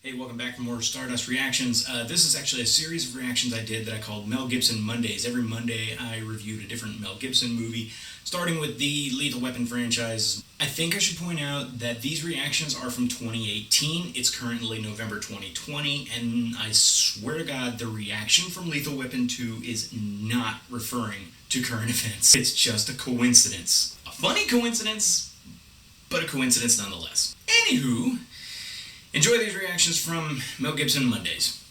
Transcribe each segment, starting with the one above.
Hey, welcome back for more Stardust reactions. This is actually a series of reactions I did that I called Mel Gibson Mondays. Every Monday I reviewed a different Mel Gibson movie, starting with the Lethal Weapon franchise. I think I should point out that these reactions are from 2018. It's currently November 2020, and I swear to God, the reaction from Lethal Weapon 2 is not referring to current events. It's just a coincidence. A funny coincidence, but a coincidence nonetheless. Anywho, enjoy these reactions from Mel Gibson Mondays.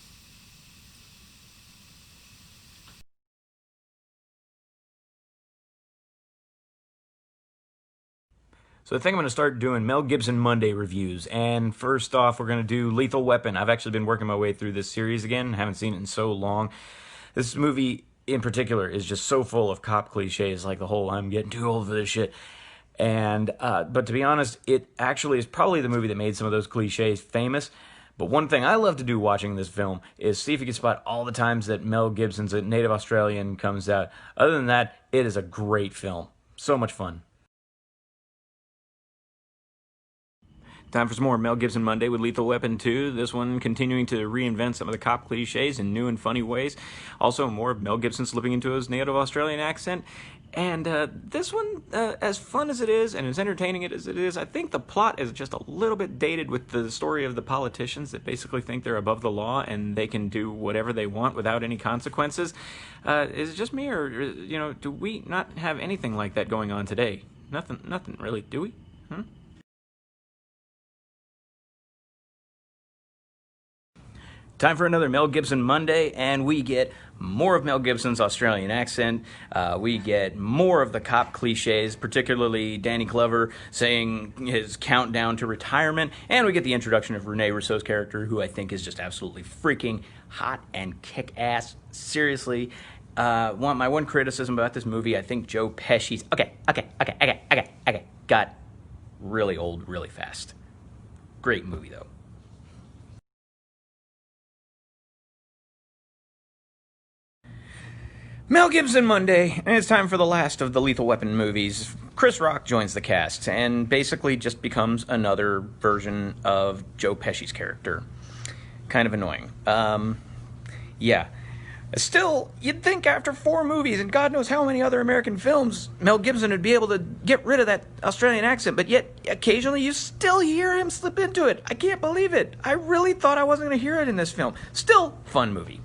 So I think I'm going to start doing Mel Gibson Monday reviews. And first off, we're going to do Lethal Weapon. I've actually been working my way through this series again. Haven't seen it in so long. This movie in particular is just so full of cop cliches, like the whole "I'm getting too old for this shit." And but to be honest, it actually is probably the movie that made some of those cliches famous. But one thing I love to do watching this film is see if you can spot all the times that Mel Gibson's a native Australian comes out. Other than that, it is a great film. So much fun. Time for some more Mel Gibson Monday with Lethal Weapon 2. This one continuing to reinvent some of the cop cliches in new and funny ways. Also, more of Mel Gibson slipping into his native Australian accent. And this one, as fun as it is and as entertaining as it is, I think the plot is just a little bit dated with the story of the politicians that basically think they're above the law and they can do whatever they want without any consequences. Is it just me, or do we not have anything like that going on today? Nothing really, do we? Time for another Mel Gibson Monday, and we get more of Mel Gibson's Australian accent. We get more of the cop cliches, particularly Danny Glover saying his countdown to retirement, and we get the introduction of Rene Russo's character, who I think is just absolutely freaking hot and kick-ass. Seriously, my one criticism about this movie, I think Joe Pesci's got really old really fast. Great movie though. Mel Gibson Monday, and it's time for the last of the Lethal Weapon movies. Chris Rock joins the cast and basically just becomes another version of Joe Pesci's character. Kind of annoying. Yeah. Still, you'd think after 4 movies and God knows how many other American films, Mel Gibson would be able to get rid of that Australian accent, but yet occasionally you still hear him slip into it. I can't believe it. I really thought I wasn't going to hear it in this film. Still, fun movie.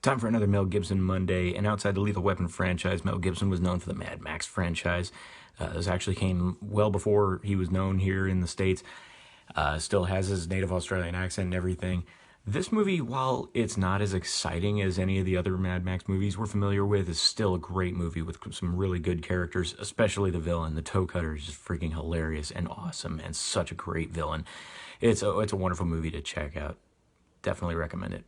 Time for another Mel Gibson Monday, and outside the Lethal Weapon franchise, Mel Gibson was known for the Mad Max franchise. This actually came well before he was known here in the States. Still has his native Australian accent and everything. This movie, while it's not as exciting as any of the other Mad Max movies we're familiar with, is still a great movie with some really good characters, especially the villain. The toe cutter is just freaking hilarious and awesome and such a great villain. It's a wonderful movie to check out. Definitely recommend it.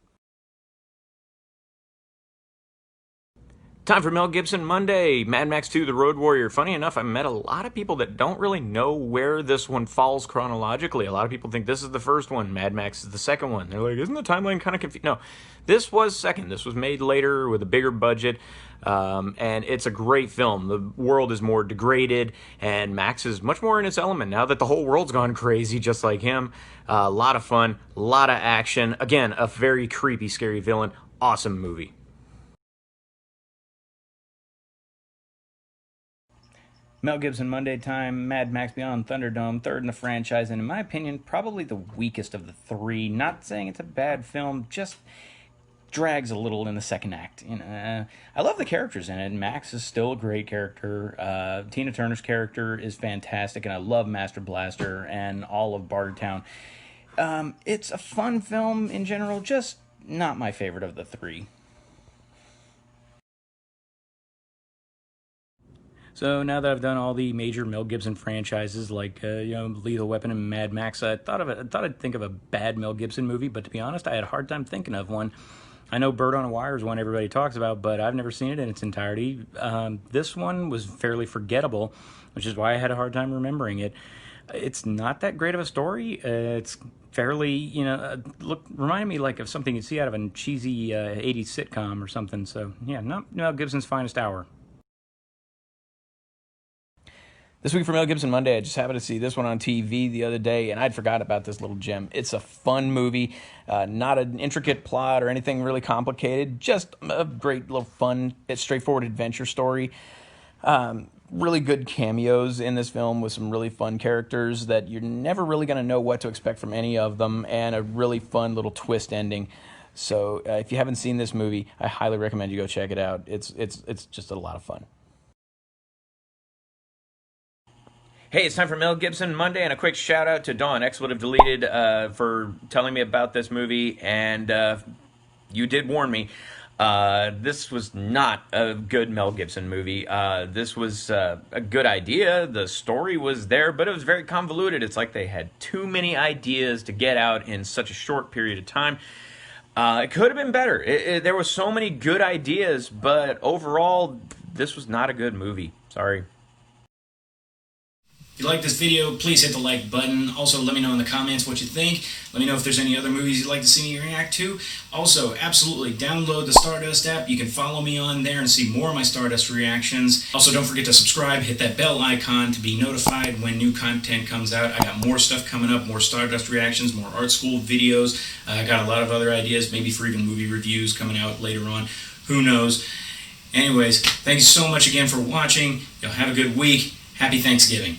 Time for Mel Gibson Monday, Mad Max 2, The Road Warrior. Funny enough, I met a lot of people that don't really know where this one falls chronologically. A lot of people think this is the first one, Mad Max is the second one. They're like, isn't the timeline kind of confused? No, this was second. This was made later with a bigger budget, and it's a great film. The world is more degraded, and Max is much more in its element now that the whole world's gone crazy just like him. A lot of fun, a lot of action. Again, a very creepy, scary villain. Awesome movie. Mel Gibson Monday time, Mad Max Beyond Thunderdome, third in the franchise, and in my opinion, probably the weakest of the 3. Not saying it's a bad film, just drags a little in the second act. I love the characters in it. Max is still a great character. Tina Turner's character is fantastic, and I love Master Blaster and all of Bartertown. It's a fun film in general, just not my favorite of the 3. So now that I've done all the major Mel Gibson franchises like Lethal Weapon and Mad Max, I thought I'd think of a bad Mel Gibson movie, but to be honest, I had a hard time thinking of one. I know Bird on a Wire is one everybody talks about, but I've never seen it in its entirety. This one was fairly forgettable, which is why I had a hard time remembering it. It's not that great of a story. It's fairly, reminded me like of something you'd see out of a cheesy 80s sitcom or something. So yeah, not Mel Gibson's finest hour. This week for Mel Gibson Monday, I just happened to see this one on TV the other day, and I'd forgot about this little gem. It's a fun movie, not an intricate plot or anything really complicated, just a great little fun, straightforward adventure story. Really good cameos in this film with some really fun characters that you're never really going to know what to expect from any of them, and a really fun little twist ending. So if you haven't seen this movie, I highly recommend you go check it out. It's just a lot of fun. Hey, it's time for Mel Gibson Monday, and a quick shout out to Dawn, Expletive Deleted, for telling me about this movie, and you did warn me. This was not a good Mel Gibson movie. This was a good idea. The story was there, but it was very convoluted. It's like they had too many ideas to get out in such a short period of time. It could have been better. There were so many good ideas, but overall, this was not a good movie. Sorry. If you like this video, please hit the like button. Also, let me know in the comments what you think. Let me know if there's any other movies you'd like to see me react to. Also, absolutely, download the Stardust app. You can follow me on there and see more of my Stardust reactions. Also, don't forget to subscribe. Hit that bell icon to be notified when new content comes out. I got more stuff coming up, more Stardust reactions, more art school videos. I got a lot of other ideas, maybe for even movie reviews coming out later on. Who knows? Anyways, thanks so much again for watching. Y'all have a good week. Happy Thanksgiving.